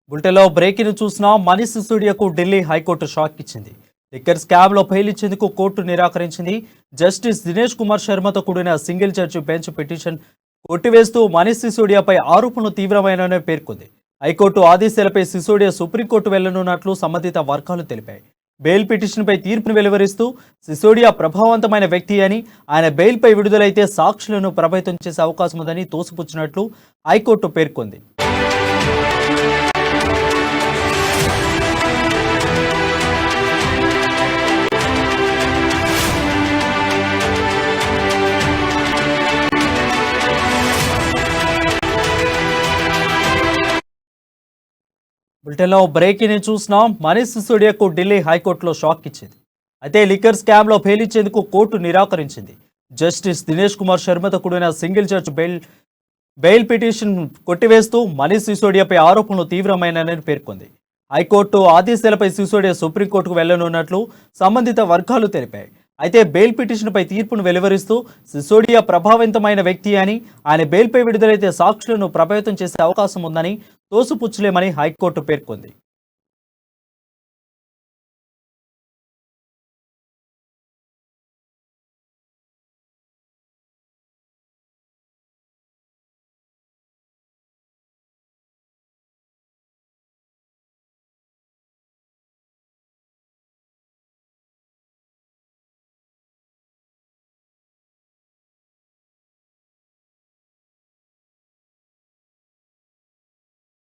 బులెటిన్లో బ్రేకింగ్ చూసినా మనీష్ సిసోడియాకు ఢిల్లీ హైకోర్టు షాక్ ఇచ్చింది. లిక్కర్ స్కామ్ లో ఫెయిల్ ఇచ్చేందుకు కోర్టు నిరాకరించింది. జస్టిస్ దినేష్ కుమార్ శర్మతో కూడిన సింగిల్ జడ్జి బెంచ్ పిటిషన్ కొట్టివేస్తూ మనీష్ సిసోడియాపై ఆరోపణలు తీవ్రమైనవని పేర్కొంది. హైకోర్టు ఆదేశాలపై సిసోడియా సుప్రీంకోర్టు వెళ్లనున్నట్లు సంబంధిత వర్గాలు తెలిపాయి. బెయిల్ పిటిషన్పై తీర్పును వెలువరిస్తూ సిసోడియా ప్రభావవంతమైన వ్యక్తి అని, ఆయన బెయిల్పై విడుదలైతే సాక్షులను ప్రభావితం చేసే అవకాశం ఉందని తోసిపుచ్చినట్లు హైకోర్టు పేర్కొంది. బులెటిన్లో బ్రేకింగ్ చూసినాం. మనీష్ సిసోడియాకు ఢిల్లీ హైకోర్టులో షాక్ ఇచ్చింది. అయితే లిక్కర్ స్కామ్లో ఫెయిల్ ఇచ్చేందుకు కోర్టు నిరాకరించింది. జస్టిస్ దినేష్ కుమార్ శర్మతో కూడిన సింగిల్ జడ్జ్ బెయిల్ పిటిషన్ కొట్టివేస్తూ మనీష్ సిసోడియాపై ఆరోపణలు తీవ్రమైనని పేర్కొంది. హైకోర్టు ఆదేశాలపై సిసోడియా సుప్రీంకోర్టుకు వెళ్లనున్నట్లు సంబంధిత వర్గాలు తెలిపాయి. అయితే బెయిల్ పిటిషన్పై తీర్పును వెలువరిస్తూ సిసోడియా ప్రభావితమైన వ్యక్తి అని, ఆయన బెయిల్పై విడుదలైతే సాక్షులను ప్రభావితం చేసే అవకాశం ఉందని తోసిపుచ్చలేమని హైకోర్టు పేర్కొంది.